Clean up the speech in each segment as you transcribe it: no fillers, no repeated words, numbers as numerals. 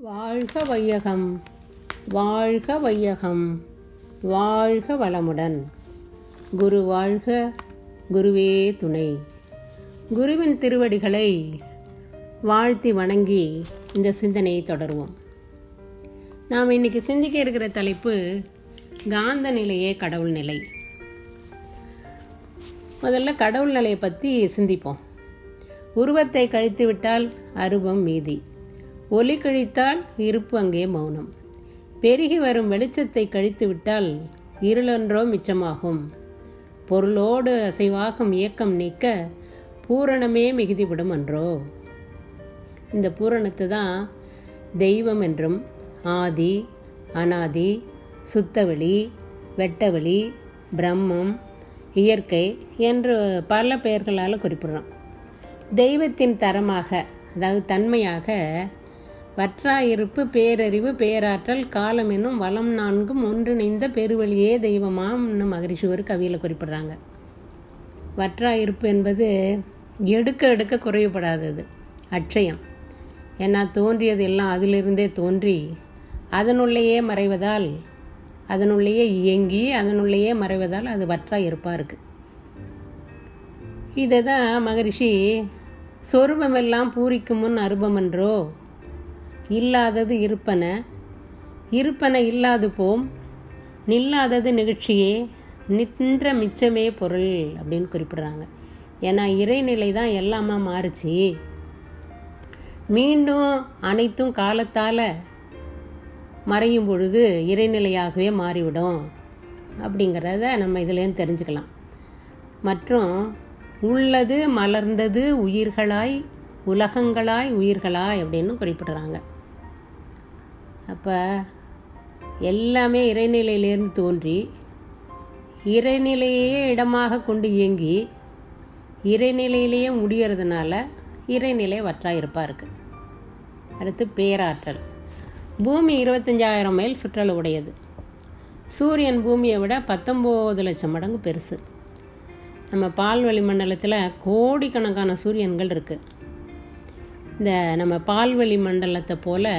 வாழ்க வையகம், வாழ்க வையகம், வாழ்க வளமுடன். குரு வாழ்க, குருவே துணை. குருவின் திருவடிகளை வாழ்த்தி வணங்கி இந்த சிந்தனையை தொடருவோம். நாம் இன்னைக்கு சிந்திக்க இருக்கிற தலைப்பு காந்த நிலையே கடவுள் நிலை. முதல்ல கடவுள் நிலையை பற்றி சிந்திப்போம். உருவத்தை கழித்துவிட்டால் அரூபம் மீதி, ஒலி கழித்தால் இருப்பு அங்கே மௌனம், பெருகி வரும் வெளிச்சத்தை கழித்துவிட்டால் இருளன்றோ மிச்சமாகும், பொருளோடு அசைவாகும் இயக்கம் நீக்க பூரணமே மிகுதிவிடும் அன்றோ. இந்த பூரணத்தை தான் தெய்வம் என்றும் ஆதி, அனாதி, சுத்தவெளி, வெட்டவெளி, பிரம்மம், இயற்கை என்று பல பெயர்களால் குறிப்பிடுறோம். தெய்வத்தின் தரமாக, அதாவது தன்மையாக வற்றாயிருப்பு, பேரறிவு, பேராற்றல், காலம் என்னும் வளம் நான்கும் ஒன்றிணைந்த பெருவழியே தெய்வமாம்னு மகரிஷி ஒரு கவியில் குறிப்பிடுறாங்க. வற்றாயிருப்பு என்பது எடுக்க எடுக்க குறைவுபடாதது, அட்சயம். ஏன்னா தோன்றியது எல்லாம் அதிலிருந்தே தோன்றி அதனுள்ளேயே மறைவதால், அதனுள்ளேயே இயங்கி அதனுள்ளேயே மறைவதால் அது வற்றாயிருப்பாக இருக்குது. இதை தான் மகரிஷி சொரூபமெல்லாம் பூரிக்கும் முன் அரூபமன்றோ, இல்லாதது இருப்பன, இருப்பன இல்லாது போம், நில்லாதது நிகழ்ச்சியே, நின்ற மிச்சமே பொருள் அப்படின்னு குறிப்பிடுறாங்க. ஏன்னா இறைநிலை தான் எல்லாமா மாறுச்சு. மீண்டும் அனைத்தும் காலத்தால் மறையும் பொழுது இறைநிலையாகவே மாறிவிடும் அப்படிங்கிறத நம்ம இதுலேருந்து தெரிஞ்சுக்கலாம். மற்றும் உள்ளது மலர்ந்தது உயிர்களாய், உலகங்களாய் உயிர்களாய் அப்படின்னு குறிப்பிடுறாங்க. அப்போ எல்லாமே இறைநிலையிலேருந்து தோன்றி இறைநிலையே இடமாக கொண்டு இயங்கி இறைநிலையிலேயே முடிகிறதுனால இறைநிலை வற்றாயிருப்பாக இருக்குது. அடுத்து பேராற்றல். பூமி 25,000 மைல் சுற்றளவு உடையது. சூரியன் பூமியை விட 19 லட்சம் மடங்கு பெருசு. நம்ம பால்வெளி மண்டலத்தில் கோடிக்கணக்கான சூரியன்கள் இருக்குது. இந்த நம்ம பால்வெளி மண்டலத்தை போல்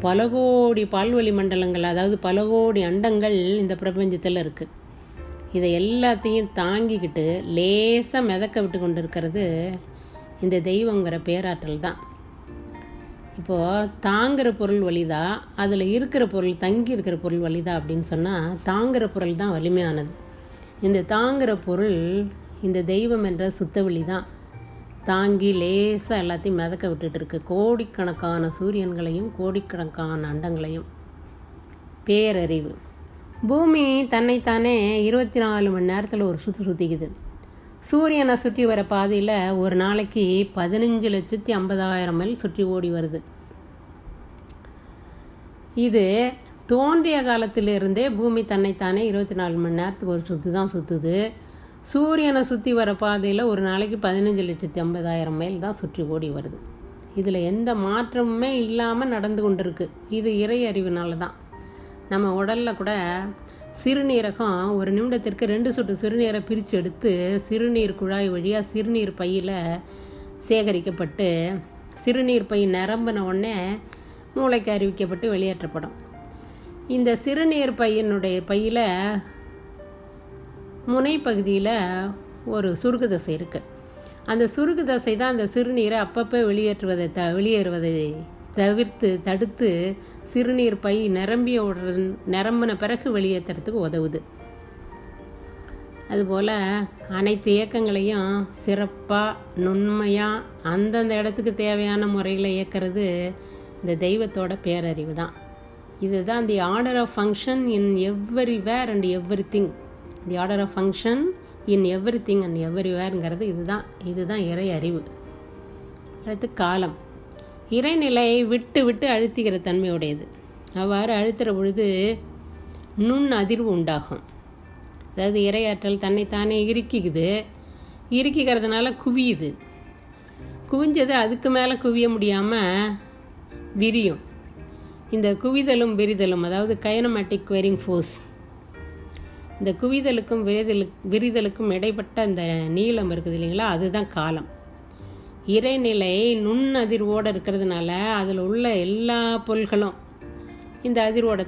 பல கோடி பால்வெளி மண்டலங்கள், அதாவது பல கோடி அண்டங்கள் இந்த பிரபஞ்சத்தில் இருக்குது. இதை எல்லாத்தையும் தாங்கிக்கிட்டு லேசாக மிதக்க விட்டு கொண்டு இருக்கிறது இந்த தெய்வங்கிற பேராற்றல் தான். இப்போது தாங்குகிற பொருள் வலிதா, அதில் இருக்கிற பொருள், தங்கி இருக்கிற பொருள் வலிதா அப்படின்னு சொன்னால் தாங்குகிற பொருள் தான் வலிமையானது. இந்த தாங்குகிற பொருள் இந்த தெய்வம் என்ற சுத்தவெளி தான் தாங்கி லேசாக எல்லாத்தையும் மிதக்க விட்டுட்டு இருக்கு, கோடிக்கணக்கான சூரியன்களையும் கோடிக்கணக்கான அண்டங்களையும். பேரறிவு. பூமி தன்னைத்தானே 24 மணி நேரத்தில் ஒரு சுற்றிக்குது. சூரியனை சுற்றி வர பாதையில் ஒரு நாளைக்கு 15,50,000 மைல் சுற்றி ஓடி வருது. இது தோன்றிய காலத்திலிருந்தே பூமி தன்னைத்தானே 24 மணி நேரத்துக்கு ஒரு சுற்று தான் சுற்றுது. சூரியனை சுற்றி வர பாதையில் ஒரு நாளைக்கு 15,50,000 மைல் தான் சுற்றி ஓடி வருது. இதில் எந்த மாற்றமுமே இல்லாமல் நடந்து கொண்டிருக்கு. இது இறை அறிவினால தான். நம்ம உடலில் கூட சிறுநீரகம் ஒரு நிமிடத்திற்கு 2 சொட்டு சிறுநீரை பிரித்து எடுத்து சிறுநீர் குழாய் வழியாக சிறுநீர் பையில் சேகரிக்கப்பட்டு சிறுநீர் பை நிரம்பின உடனே மூளைக்கு அறிவிக்கப்பட்டு வெளியேற்றப்படும். இந்த சிறுநீர் பையில் முனைப்பகுதியில் ஒரு சுருக்கு தசை இருக்குது. அந்த சுருக்கு தசை தான் அந்த சிறுநீரை அப்பப்போ வெளியேறுவதை தடுத்து சிறுநீர் பை நிரம்பின பிறகு வெளியேற்றுறதுக்கு உதவுது. அதுபோல் அனைத்து இயக்கங்களையும் சிறப்பாக நுண்மையாக அந்தந்த இடத்துக்கு தேவையான முறையில் இயக்கிறது இந்த தெய்வத்தோட பேரறிவு தான். இதுதான் the order of function in everywhere and everything. The order of function in everything and எவ்வரிவேர்ங்கிறது இதுதான் இறை அறிவு. அடுத்து காலம். இறைநிலை விட்டு விட்டு அழுத்துகிற தன்மையுடையது. அவ்வாறு அழுத்துகிற பொழுது நுண் அதிர்வு உண்டாகும். அதாவது இறையாற்றல் தன்னைத்தானே இறுக்கிக்கிறதுனால குவியுது. குவிஞ்சது அதுக்கு மேலே குவிய முடியாமல் விரியும். இந்த குவிதலும் விரிதலும், அதாவது கைனமேட்டிக் குவேரிங் ஃபோர்ஸ், இந்த குவிதலுக்கும் விரிதலுக்கும் இடைப்பட்ட இந்த நீளம் இருக்குது இல்லைங்களா, அதுதான் காலம். இறைநிலை நுண்ணதிர்வோடு இருக்கிறதுனால அதில் உள்ள எல்லா பொருள்களும் இந்த அதிர்வோட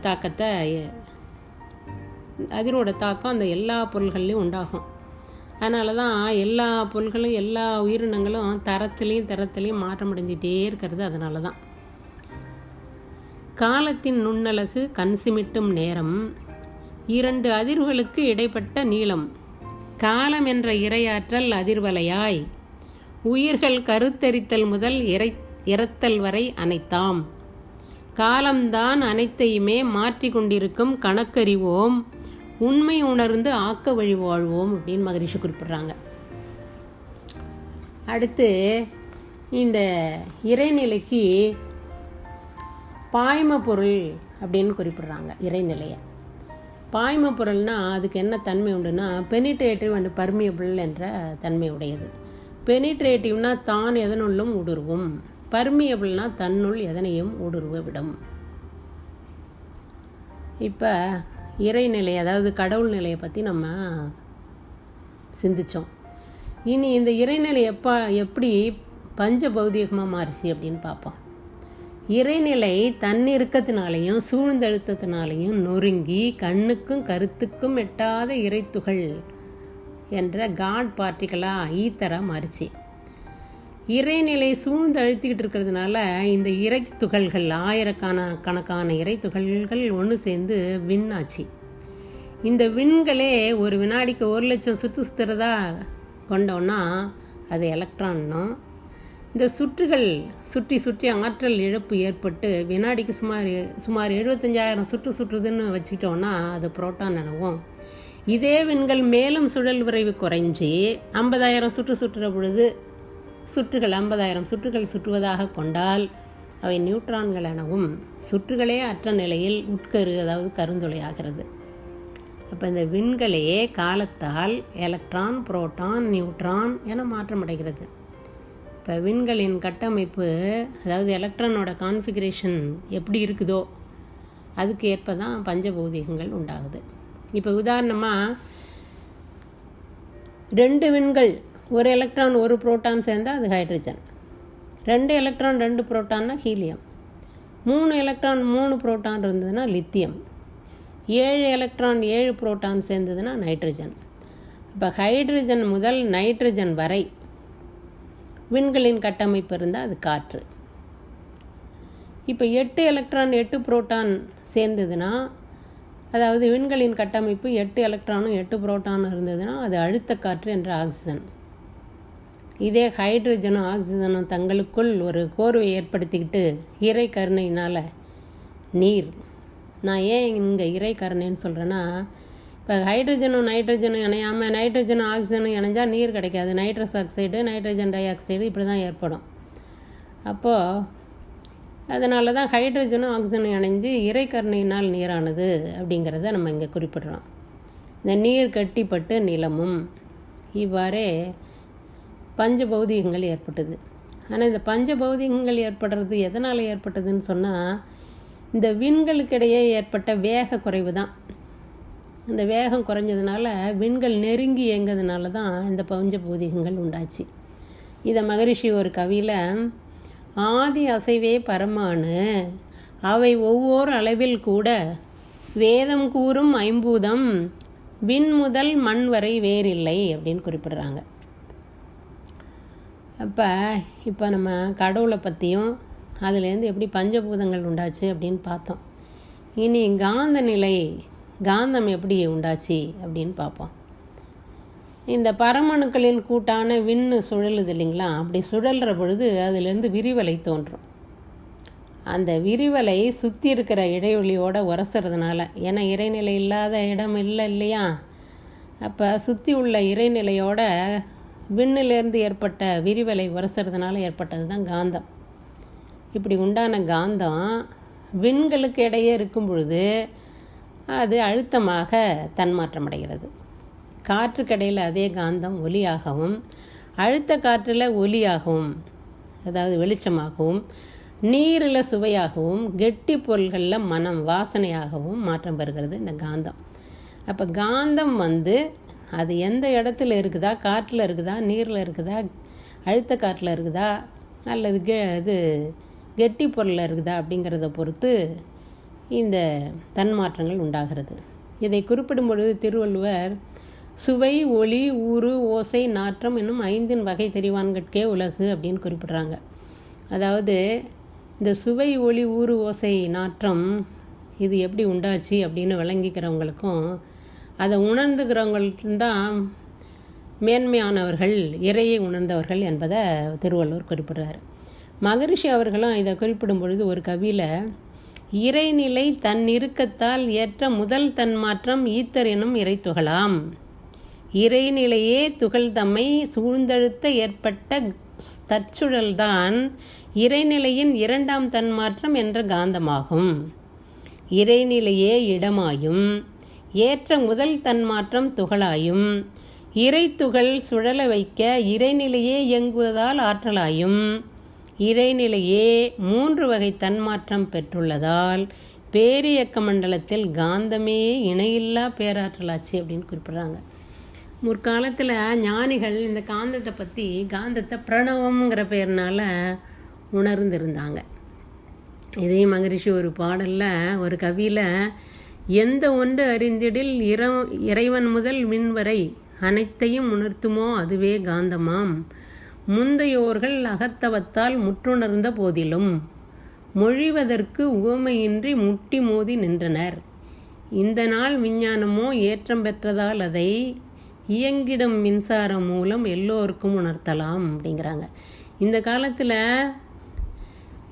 தாக்கம் அந்த எல்லா பொருள்கள்லையும் உண்டாகும். அதனால தான் எல்லா பொருள்களும் எல்லா உயிரினங்களும் தரத்துலேயும் மாற்றம் அடைஞ்சிட்டே இருக்கிறது. அதனால தான் காலத்தின் நுண்ணழகு கண் சிமிட்டும் நேரம் 2 அதிர்வுகளுக்கு இடைப்பட்ட நீளம். காலம் என்ற இரையாற்றல் அதிர்வலையாய் உயிர்கள் கருத்தரித்தல் முதல் இறத்தல் வரை அனைத்தாம். காலம்தான் அனைத்தையுமே மாற்றி கொண்டிருக்கும் கணக்கறிவோம், உண்மை உணர்ந்து ஆக்க வழி வாழ்வோம் அப்படின்னு மகரிஷி குறிப்பிடுறாங்க. அடுத்து இந்த இறைநிலைக்கு பாய்ம பொருள் அப்படின்னு குறிப்பிடுறாங்க. இறைநிலையை பாய்ம பொருள்னால் அதுக்கு என்ன தன்மை உண்டுன்னா பெனிட்ரேட்டிவ் அண்ட் பர்மியபிள் என்ற தன்மை உடையது. பெனிட்ரேட்டிவ்னா தான் எதனுள்ளும் ஊடுருவும், பர்மியபிள்னா தன்னுள் எதனையும் ஊடுருவ விடும். இப்போ இறைநிலை அதாவது கடவுள் நிலையை பற்றி நம்ம சிந்தித்தோம். இனி இந்த இறைநிலை எப்படி பஞ்சபௌதிகமாக மாறிச்சு அப்படின்னு பார்ப்போம். இறைநிலை தன்னிருக்கத்தினாலையும் சூழ்ந்தழுத்தத்தினாலையும் நொறுங்கி கண்ணுக்கும் கருத்துக்கும் எட்டாத இறைத்துகள் என்ற காட் பார்ட்டிக்கலாக ஈத்தராக மாறிச்சு. இறைநிலை சூழ்ந்து அழுத்திக்கிட்டு இருக்கிறதுனால இந்த இறை துகள்கள் ஆயிரக்கணக்கான இறை துகள்கள் ஒன்று சேர்ந்து விண்ணாச்சு. இந்த விண்களே ஒரு வினாடிக்கு 1,00,000 சுற்றுறதா கொண்டோன்னா அது எலக்ட்ரான்னும், இந்த சுற்றுகள் சுற்றி ஆற்றல் இழப்பு ஏற்பட்டு வினாடிக்கு சுமார் 75,000 சுற்றுதுன்னு வச்சுக்கிட்டோன்னா அது புரோட்டான் எனவும், இதே விண்கள் மேலும் சுழல் விரைவு குறைஞ்சி 50,000 சுற்றுற பொழுது சுற்றுகள் 50,000 சுற்றுகள் சுற்றுவதாக கொண்டால் அவை நியூட்ரான்கள் எனவும், சுற்றுகளே அற்ற நிலையில் உட்கரு அதாவது கருந்துளையாகிறது. அப்போ இந்த விண்களே காலத்தால் எலக்ட்ரான், புரோட்டான், நியூட்ரான் என மாற்றமடைகிறது. இப்போ விண்களின் கட்டமைப்பு அதாவது எலக்ட்ரானோட கான்ஃபிகரேஷன் எப்படி இருக்குதோ அதுக்கு ஏற்ப தான் பஞ்சபௌதிகங்கள் உண்டாகுது. இப்போ உதாரணமாக 2 விண்கள், 1 எலக்ட்ரான் 1 புரோட்டான் சேர்ந்தால் அது ஹைட்ரஜன், 2 எலக்ட்ரான் 2 புரோட்டான்னா ஹீலியம், 3 எலக்ட்ரான் 3 புரோட்டான் இருந்ததுன்னா லித்தியம், 7 எலக்ட்ரான் 7 புரோட்டான் சேர்ந்ததுன்னா நைட்ரஜன். இப்போ ஹைட்ரஜன் முதல் நைட்ரஜன் வரை விண்களின் கட்டமைப்பு இருந்தால் அது காற்று. இப்போ 8 எலக்ட்ரான் 8 புரோட்டான் சேர்ந்ததுன்னா, அதாவது விண்களின் கட்டமைப்பு 8 எலக்ட்ரானும் 8 புரோட்டானும் இருந்ததுன்னா அது அழுத்த காற்று என்ற ஆக்சிஜன். இதே ஹைட்ரஜனும் ஆக்சிஜனும் தங்களுக்குள் ஒரு கோர்வை ஏற்படுத்திக்கிட்டு இறை கருணையினால் நீர். நான் ஏன் இங்கே இறை கருணைன்னு சொல்கிறேன்னா, இப்போ ஹைட்ரஜனும் நைட்ரஜனும் இணையாமல் நைட்ரஜனும் ஆக்சிஜனும் இணைஞ்சால் நீர் கிடைக்காது. Nitrous oxide, nitrogen di oxide இப்படி தான் ஏற்படும். அப்போது அதனால தான் ஹைட்ரஜனும் ஆக்சிஜனும் இணைஞ்சு இறைக்கருணையினால் நீரானது அப்படிங்கிறத நம்ம இங்கே குறிப்பிடுறோம். இந்த நீர் கட்டிப்பட்டு நிலமும் இவ்வாறே பஞ்சபௌதிகங்கள் ஏற்பட்டது. ஆனால் இந்த பஞ்சபௌதிகங்கள் ஏற்படுறது எதனால் ஏற்பட்டதுன்னு சொன்னால் இந்த விண்களுக்கிடையே ஏற்பட்ட வேக குறைவு தான். அந்த வேகம் குறைஞ்சதுனால விண்கள் நெருங்கி இயங்கிறதுனால தான் இந்த பஞ்சபௌதிகங்கள் உண்டாச்சு. இதை மகரிஷி ஒரு கவியில் ஆதி அசைவே பரமானு அவை ஒவ்வொரு அளவில் கூட வேதம் கூறும் ஐம்பூதம் விண் முதல் மண் வரை வேறில்லை அப்படின்னு குறிப்பிடுறாங்க. இப்போ நம்ம கடவுளை பற்றியும் அதுலேருந்து எப்படி பஞ்சபூதங்கள் உண்டாச்சு அப்படின்னு பார்த்தோம். இனி காந்த நிலை, காந்தம் எப்படி உண்டாச்சு அப்படின்னு பார்ப்போம். இந்த பரமணுக்களின் கூட்டான விண்ணு சுழலுது இல்லைங்களா, அப்படி சுழல்ற பொழுது அதிலிருந்து விரிவலை தோன்றும். அந்த விரிவலை சுற்றி இருக்கிற இடைவெளியோடு உரசுறதுனால, ஏன்னா இறைநிலை இல்லாத இடம் இல்லையா, அப்போ சுற்றி உள்ள இறைநிலையோட விண்ணிலேருந்து ஏற்பட்ட விரிவலை உரசுறதுனால ஏற்பட்டது தான் காந்தம். இப்படி உண்டான காந்தம் விண்களுக்கு இடையே இருக்கும் பொழுது அது அழுத்தமாக தன்மாற்றம் அடைகிறது. காற்றுக்கடையில் அதே காந்தம் ஒலியாகவும், அழுத்த காற்றில் ஒலியாகவும் அதாவது வெளிச்சமாகவும், நீரில் சுவையாகவும், கெட்டி பொருள்களில் மனம் வாசனையாகவும் மாற்றம் பெறுகிறது இந்த காந்தம். அப்போ காந்தம் அது எந்த இடத்துல இருக்குதா, காற்றில் இருக்குதா, நீரில் இருக்குதா, அழுத்த காற்றில் இருக்குதா அல்லது கெட்டி பொருளில் இருக்குதா அப்படிங்கிறத பொறுத்து இந்த தன்மாற்றங்கள் உண்டாகிறது. இதை குறிப்பிடும் பொழுது திருவள்ளுவர் சுவை, ஒளி, ஊறு, ஓசை, நாற்றம் என்னும் 5 வகை தெரிவான்கட்கே உலகு அப்படின்னு குறிப்பிட்றாங்க. அதாவது இந்த சுவை, ஒளி, ஊறு, ஓசை, நாற்றம் இது எப்படி உண்டாச்சு அப்படின்னு விளங்கிக்கிறவங்களுக்கும் அதை உணர்ந்துக்கிறவங்களுக்கும் தான் மேன்மையானவர்கள், இறையை உணர்ந்தவர்கள் என்பதை திருவள்ளுவர் குறிப்பிடுறார். மகரிஷி அவர்களும் இதை குறிப்பிடும் பொழுது ஒரு கவியில் இறைநிலை தன் இறுக்கத்தால் ஏற்ற முதல் தன்மாற்றம் ஈத்தர் எனும் இறைத்துகளாம். இறைநிலையே துகள் தம்மை சூழ்ந்தழுத்த ஏற்பட்ட தற்சுழல்தான் இறைநிலையின் 2ஆம் தன்மாற்றம் என்ற காந்தமாகும். இறைநிலையே இடமாயும் ஏற்ற முதல் தன்மாற்றம் துகளாயும் இறைத்துகள் சுழல வைக்க இறைநிலையே இயங்குவதால் ஆற்றலாயும் இறைநிலையே 3 வகை தன்மாற்றம் பெற்றுள்ளதால் பேரியக்க மண்டலத்தில் காந்தமே இணையில்லா பேராற்றலாச்சு அப்படின்னு குறிப்பிட்றாங்க. முற்காலத்தில் ஞானிகள் இந்த காந்தத்தை பிரணவம்ங்கிற பேர்னால உணர்ந்திருந்தாங்க. இதே மகரிஷி ஒரு பாடலில் ஒரு கவியில் எந்த ஒன்று அறிந்திடில் இறைவன் முதல் விண்வரை அனைத்தையும் உணர்த்துமோ அதுவே காந்தமாம். முந்தையோர்கள் அகத்தவத்தால் முற்றுணர்ந்த போதிலும் மொழிவதற்கு உவமையின்றி முட்டி மோதி நின்றனர். இந்த நாள் விஞ்ஞானமோ ஏற்றம் பெற்றதால் அதை இயங்கிடும் மின்சாரம் மூலம் எல்லோருக்கும் உணர்த்தலாம் அப்படிங்கிறாங்க. இந்த காலத்தில்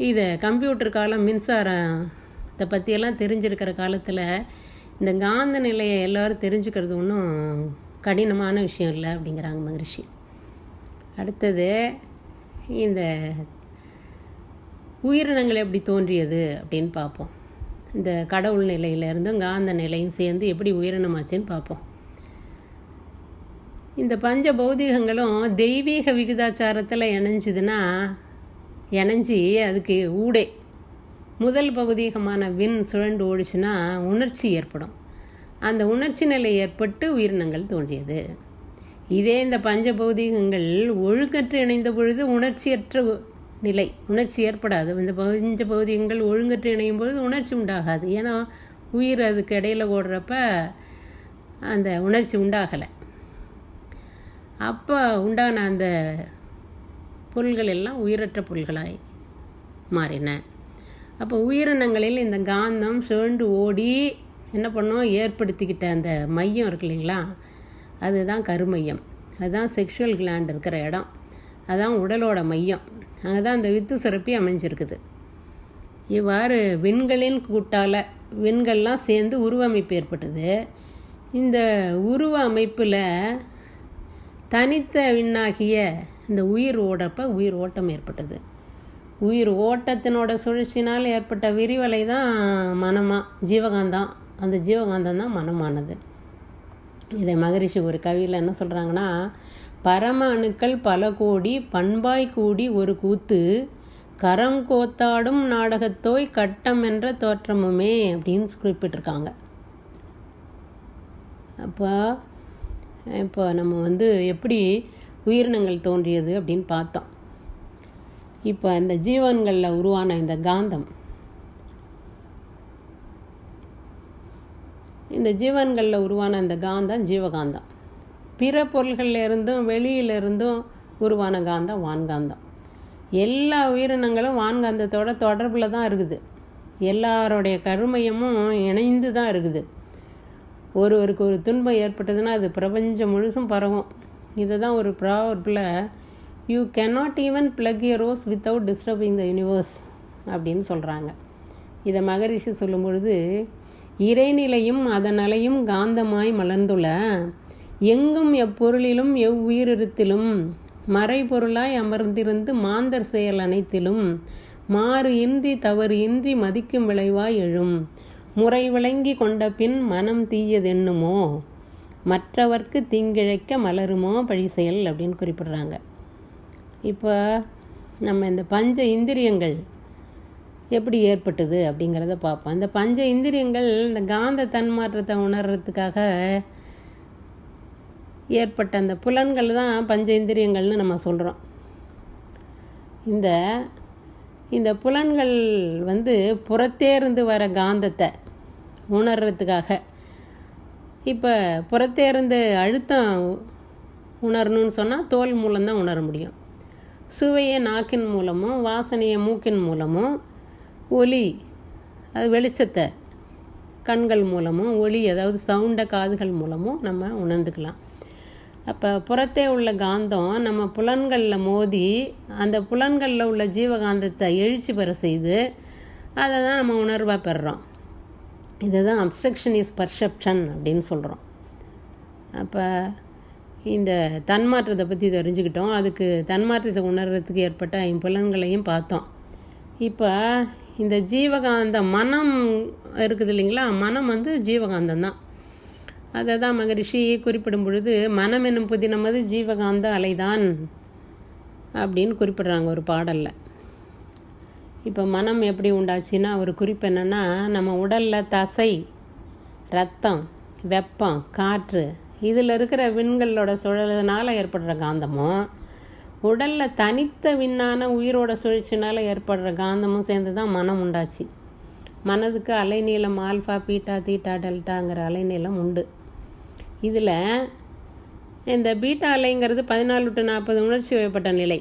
இதை கம்ப்யூட்டர் காலம், மின்சாரத்தை பற்றியெல்லாம் தெரிஞ்சிருக்கிற காலத்தில் இந்த காந்த நிலையை எல்லோரும் தெரிஞ்சுக்கிறது ஒன்றும் கடினமான விஷயம் இல்லை அப்படிங்கிறாங்க மகரிஷி. அடுத்தது இந்த உயிரினங்கள் எப்படி தோன்றியது அப்படின்னு பார்ப்போம். இந்த கடவுள் நிலையிலேருந்தும் காந்த நிலையும் சேர்ந்து எப்படி உயிரினமாச்சுன்னு பார்ப்போம். இந்த பஞ்ச பௌதிகங்களும் தெய்வீக விகிதாச்சாரத்தில் இணைஞ்சி அதுக்கு ஊடே முதல் பௌதீகமான விண் சுழண்டு ஓடிச்சுன்னா உணர்ச்சி ஏற்படும். அந்த உணர்ச்சி நிலை ஏற்பட்டு உயிரினங்கள் தோன்றியது. இதே இந்த பஞ்ச பௌதீகங்கள் ஒழுங்கற்று இணைந்த பொழுது உணர்ச்சி ஏற்படாது. இந்த பஞ்ச பௌதீகங்கள் ஒழுங்கற்று இணையும் பொழுது உணர்ச்சி உண்டாகாது. ஏன்னா உயிர் அதுக்கு இடையில் ஓடுறப்ப அந்த உணர்ச்சி உண்டாகலை. அப்போ உண்டான அந்த பொருள்கள் எல்லாம் உயிரற்ற பொருள்களாய் மாறின. அப்போ உயிரினங்களில் இந்த காந்தம் சுழண்டு ஓடி என்ன பண்ணோம், ஏற்படுத்திக்கிட்ட அந்த மையம் இருக்கு இல்லைங்களா, அதுதான் கருமையம். அதுதான் செக்ஷுவல் கிளாண்ட் இருக்கிற இடம். அதுதான் உடலோட மையம். அங்கே தான் அந்த வித்து சுரப்பி அமைஞ்சிருக்குது. இவ்வாறு விண்களின் கூட்டால் விண்கள்லாம் சேர்ந்து உருவ அமைப்பு ஏற்பட்டது. இந்த உருவ அமைப்பில் தனித்த விண்ணாகிய இந்த உயிர் ஓட்டம் ஏற்பட்டது. உயிர் ஓட்டத்தினோட சுழற்சினால் ஏற்பட்ட விரிவலை தான் ஜீவகாந்தம். அந்த ஜீவகாந்தம் தான் மனமானது. இதை மகரிஷி ஒரு கவியில் என்ன சொல்கிறாங்கன்னா, பரம அணுக்கள் பல கோடி பண்பாய் கூடி ஒரு கூத்து கரங்கோத்தாடும் நாடகத்தோய் கட்டம் என்ற தோற்றமுமே அப்படின்னு குறிப்பிட்டிருக்காங்க. இப்போ நம்ம எப்படி உயிரினங்கள் தோன்றியது அப்படின்னு பார்த்தோம். இப்போ இந்த ஜீவன்களில் உருவான இந்த காந்தம், ஜீவகாந்தம். பிற பொருள்களிலிருந்தும் வெளியிலிருந்தும் உருவான காந்தம் வான்காந்தம். எல்லா உயிரினங்களும் வான்காந்தத்தோட தொடர்பில் தான் இருக்குது. எல்லாருடைய கருமையமும் இணைந்து தான் இருக்குது. ஒருவருக்கு ஒரு துன்பம் ஏற்பட்டதுன்னா அது பிரபஞ்சம் முழுசும் பரவும். இதை தான் ஒரு ப்ராவர்பில் you cannot even pluck you rose without disturbing the universe அப்படின்னு சொல்கிறாங்க. இதை மகரிஷி சொல்லும் பொழுது, இறைநிலையும் அதனலையும் காந்தமாய் மலர்ந்துள்ள எங்கும் எப்பொருளிலும் எவ்வுயிரிடத்திலும் மறைபொருளாய் அமர்ந்திருந்து மாந்தர் செயல் அனைத்திலும் மாறு இன்றி தவறு இன்றி மதிக்கும் விளைவாய் எழும் முறை விளங்கி கொண்ட பின் மனம் தீயதென்னுமோ மற்றவர்க்கு தீங்கிழைக்க மலருமோ பழி செயல் அப்படின்னு குறிப்பிடுறாங்க. இப்போ நம்ம இந்த பஞ்ச இந்திரியங்கள் எப்படி ஏற்பட்டது அப்படிங்கிறத பார்ப்போம். இந்த பஞ்ச இந்திரியங்கள் இந்த காந்த தன்மாற்றத்தை உணர்றதுக்காக ஏற்பட்ட அந்த புலன்கள் தான் பஞ்ச இந்திரியங்கள்னு நம்ம சொல்கிறோம். இந்த இந்த புலன்கள் வந்து புறத்தே இருந்து வர காந்தத்தை உணர்றதுக்காக, இப்போ புறத்தே இருந்து அழுத்தம் உணரணும்னு சொன்னால் தோல் மூலம்தான் உணர முடியும். சுவையை நாக்கின் மூலமும், வாசனையை மூக்கின் மூலமும், ஒலி அது வெளிச்சத்தை கண்கள் மூலமும், ஒலி அதாவது சவுண்டை காதுகள் மூலமும் நம்ம உணர்ந்துக்கலாம். அப்போ புறத்தே உள்ள காந்தம் நம்ம புலன்களில் மோதி அந்த புலன்களில் உள்ள ஜீவகாந்தத்தை எழுச்சி பெற செய்து அதை தான் நம்ம உணர்வாக பெறுறோம். இதை தான் அப்ஸ்ட்ரக்ஷன் இஸ் பர்செப்ஷன் அப்படின்னு சொல்கிறோம். அப்போ இந்த தன்மாற்றத்தை பற்றி தெரிஞ்சுக்கிட்டோம். அதுக்கு தன்மாற்றத்தை உணர்றதுக்கு ஏற்பட்ட ஐம்புலன்களையும் பார்த்தோம். இப்போ இந்த ஜீவகாந்த மனம் இருக்குது இல்லைங்களா, மனம் வந்து ஜீவகாந்தம் தான். அதை தான் மகரிஷி குறிப்பிடும் பொழுது மனம் என்னும் புதினமது ஜீவகாந்த அலைதான் அப்படின்னு குறிப்பிட்றாங்க ஒரு பாடலில். இப்போ மனம் எப்படி உண்டாச்சுன்னா ஒரு குறிப்பு என்னென்னா, நம்ம உடலில் தசை, ரத்தம், வெப்பம், காற்று இதில் இருக்கிற விண்களோட சுழலனால் ஏற்படுற காந்தமும், உடலில் தனித்த விண்ணான உயிரோட சுழற்சினால் ஏற்படுற காந்தமும் சேர்ந்து தான் மனம் உண்டாச்சு. மனதுக்கு அலைநீளம் ஆல்ஃபா, பீட்டா, தீட்டா, டெல்டாங்கிற அலைநீளம் உண்டு. இதில் இந்த பீட்டா அலைங்கிறது 14 to 40 உணர்ச்சி வயப்பட்ட நிலை.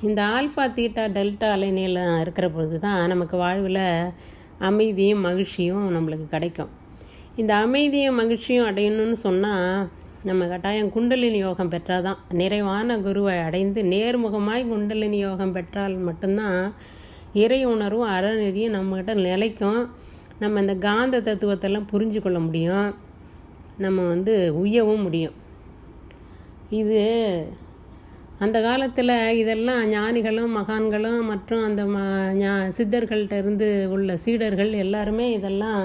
இந்த ஆல்ஃபா, தீட்டா, டெல்டா அலைநீளம் இருக்கிற பொழுது தான் நமக்கு வாழ்வில் அமைதியும் மகிழ்ச்சியும் நம்மளுக்கு கிடைக்கும். இந்த அமைதியும் மகிழ்ச்சியும் அடையணும்னு சொன்னால் நம்ம கட்டாயம் குண்டலினி யோகம் பெற்றால் தான், நிறைவான குருவை அடைந்து நேர்முகமாய் குண்டலினி யோகம் பெற்றால் மட்டும்தான் இறை உணர்வும் அறநெறியும் நம்மகிட்ட நிலைக்கும். நம்ம இந்த காந்த தத்துவத்தெல்லாம் புரிஞ்சு கொள்ள முடியும், நம்ம வந்து உய்யவும் முடியும். இது அந்த காலத்தில் இதெல்லாம் ஞானிகளும் மகான்களும் மற்றும் அந்த சித்தர்கள்ட்ட இருந்து உள்ள சீடர்கள் எல்லாருமே இதெல்லாம்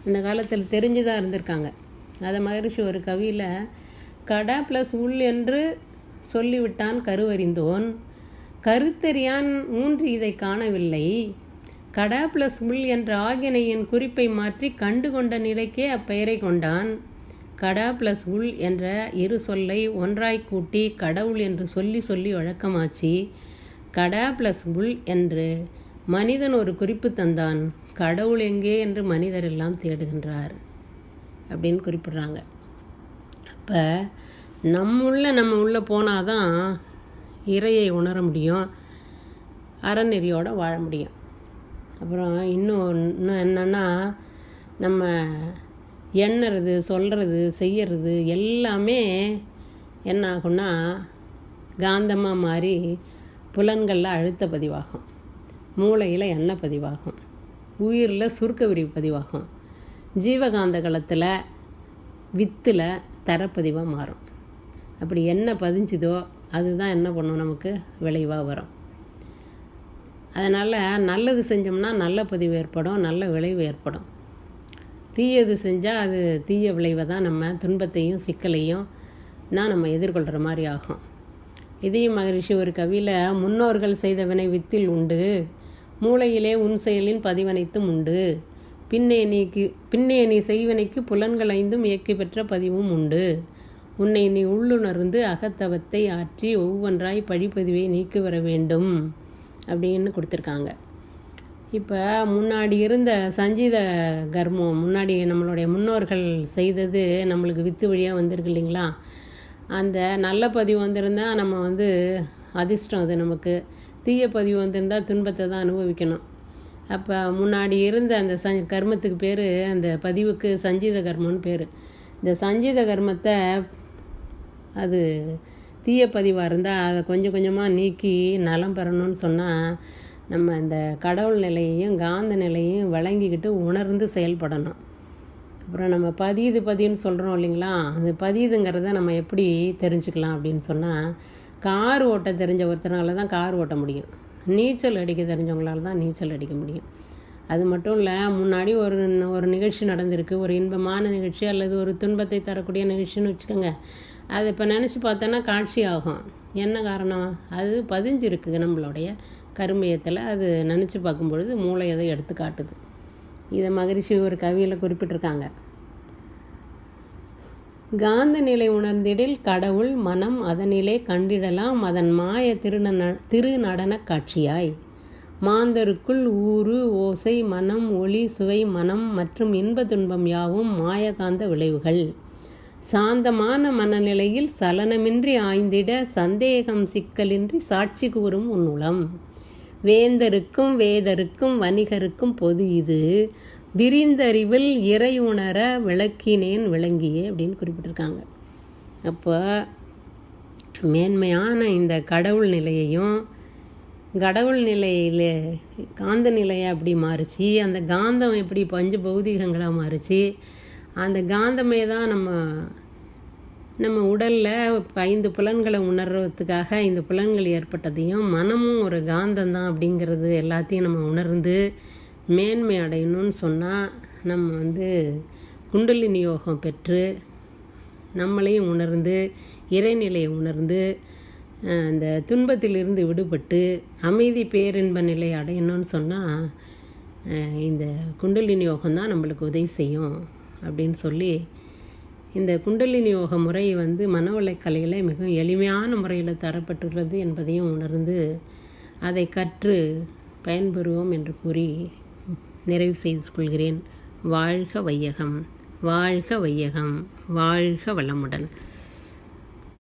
இந்த காலத்தில் தெரிஞ்சுதான் இருந்திருக்காங்க. அதை மகரிஷி ஒரு கவியில் கடா ப்ளஸ் உள் என்று சொல்லிவிட்டான் கருவறிந்தோன், கருத்தறியான் ஊன்றி இதை காணவில்லை, கடா ப்ளஸ் உள் என்ற ஆகினையின் குறிப்பை மாற்றி கண்டு கொண்ட நிலைக்கே அப்பெயரை கொண்டான், கடா ப்ளஸ் உள் என்ற இரு சொல்லை ஒன்றாய் கூட்டி கடவுள் என்று சொல்லி சொல்லி வழக்கமாச்சு, கடா ப்ளஸ் உள் என்று மனிதன் ஒரு குறிப்பு தந்தான், கடவுள் எங்கே என்று மனிதர் எல்லாம் தேடுகின்றார் அப்படின்னு குறிப்பிட்றாங்க. அப்போ நம்ம உள்ளே போனால் தான் இறையை உணர முடியும், அறநெறியோடு வாழ முடியும். அப்புறம் இன்னும் என்னென்னா, நம்ம எண்ணுறது, சொல்கிறது, செய்கிறது எல்லாமே என்ன ஆகும்னா காந்தமாக மாறி புலன்களில் அழுத்த பதிவாகும், மூளையில் எண்ணெய் பதிவாகும், உயிரில் சுருக்க விரிவு பதிவாகும், ஜீவகாந்த களத்தில் வித்தில் தரப்பதிவாக மாறும். அப்படி என்ன பதிஞ்சுதோ அதுதான் என்ன பண்ணும், நமக்கு விளைவாக வரும். அதனால் நல்லது செஞ்சோம்னா நல்ல பதிவு ஏற்படும், நல்ல விளைவு ஏற்படும். தீயது செஞ்சால் அது தீய விளைவை தான், நம்ம துன்பத்தையும் சிக்கலையும் தான் நம்ம எதிர்கொள்கிற மாதிரி ஆகும். இதையும் மகரிஷி ஒரு கவியில் முன்னோர்கள் செய்த வினை வித்தில் உண்டு, மூளையிலே உன் செயலின் பதிவனைத்தும் உண்டு, பின்னே நீ செய்வனைக்கு புலன்கள் 5 இயக்கி பெற்ற பதிவும் உண்டு, உன்னை நீ உள்ளுணர்ந்து அகத்தவத்தை ஆற்றி ஒவ்வொன்றாய் பழிப்பதிவை நீக்கி வர வேண்டும் அப்படின்னு கொடுத்துருக்காங்க. இப்போ முன்னாடி இருந்த சஞ்சீத கர்மம், முன்னாடி நம்மளுடைய முன்னோர்கள் செய்தது நம்மளுக்கு வித்து வழியாக வந்திருக்கு இல்லைங்களா, அந்த நல்ல பதிவு வந்திருந்தால் நம்ம வந்து அதிர்ஷ்டம், அது நமக்கு தீய பதிவு வந்திருந்தால் துன்பத்தை தான் அனுபவிக்கணும். அப்போ முன்னாடி இருந்த அந்த கர்மத்துக்கு பேர், அந்த பதிவுக்கு சஞ்சீத கர்மம்னு பேர். இந்த சஞ்சீத கர்மத்தை அது தீய பதிவாக இருந்தால் அதை கொஞ்சம் கொஞ்சமாக நீக்கி நலம் பெறணும்னு சொன்னால் நம்ம இந்த கடவுள் நிலையையும் காந்த நிலையையும் வழங்கிக்கிட்டு உணர்ந்து செயல்படணும். அப்புறம் நம்ம பதியுன்னு சொல்கிறோம் இல்லைங்களா, அந்த பதியுதுங்கிறத நம்ம எப்படி தெரிஞ்சுக்கலாம் அப்படின்னு சொன்னால், கார் ஓட்ட தெரிஞ்ச ஒருத்தனால தான் கார் ஓட்ட முடியும், நீச்சல் அடிக்க தெரிஞ்சவங்களால தான் நீச்சல் அடிக்க முடியும். அது மட்டும் இல்லை, முன்னாடி ஒரு நிகழ்ச்சி நடந்திருக்கு, ஒரு இன்பமான நிகழ்ச்சி அல்லது ஒரு துன்பத்தை தரக்கூடிய நிகழ்ச்சின்னு வச்சுக்கோங்க, அதை இப்போ நினச்சி பார்த்தோன்னா காட்சி ஆகும். என்ன காரணம், அது பதிஞ்சிருக்கு நம்மளுடைய கருமையத்தில், அது நினச்சி பார்க்கும்பொழுது மூளை அதை எடுத்து காட்டுது. இதை மகரிஷி ஒரு கவியில் குறிப்பிட்டிருக்காங்க. காந்த நிலை உணர்ந்திடில் கடவுள் மனம் அதனிலே கண்டிடலாம் அதன் மாய திருநடன காட்சியாய். மாந்தருக்குள் ஊறு ஓசை மனம் ஒளி சுவை மனம் மற்றும் இன்ப துன்பம் யாவும் மாயகாந்த விளைவுகள். சாந்தமான மனநிலையில் சலனமின்றி ஆய்ந்திட சந்தேகம் சிக்கலின்றி சாட்சி கூறும் உன்னுளம். வேந்தருக்கும் வேதருக்கும் வணிகருக்கும் பொது இது விரிந்தறிவில் இறை உணர விளக்கினேன் விளங்கியே அப்படின்னு குறிப்பிட்டிருக்காங்க. அப்போ மேன்மையான இந்த கடவுள் நிலையையும் கடவுள் நிலையில் காந்த நிலையை அப்படி மாறிச்சு, அந்த காந்தம் எப்படி பஞ்ச பௌதிகங்களாக மாறிச்சு, அந்த காந்தமே தான் நம்ம உடலில் 5 புலன்களை உணர்றதுக்காக 5 புலன்கள் ஏற்பட்டதையும் மனமும் ஒரு காந்தம்தான் அப்படிங்கிறது எல்லாத்தையும் நம்ம உணர்ந்து மேன்மை அடையணும்னு சொன்னால் நம்ம குண்டலினி யோகம் பெற்று நம்மளையும் உணர்ந்து இறைநிலையை உணர்ந்து அந்த துன்பத்திலிருந்து விடுபட்டு அமைதி பேரின்ப நிலை அடையணும்னு சொன்னால் இந்த குண்டலினி யோகம் தான் நம்மளுக்கு உதவி செய்யும் அப்படின்னு சொல்லி இந்த குண்டலினி யோக முறை மனவளை கலையில் மிகவும் எளிமையான முறையில் தரப்பட்டுள்ளது என்பதையும் உணர்ந்து அதை கற்று பயன்பெறுவோம் என்று கூறி நிறைவு செய்து கொள்கிறேன். வாழ்க வையகம், வாழ்க வையகம், வாழ்க வளமுடன்.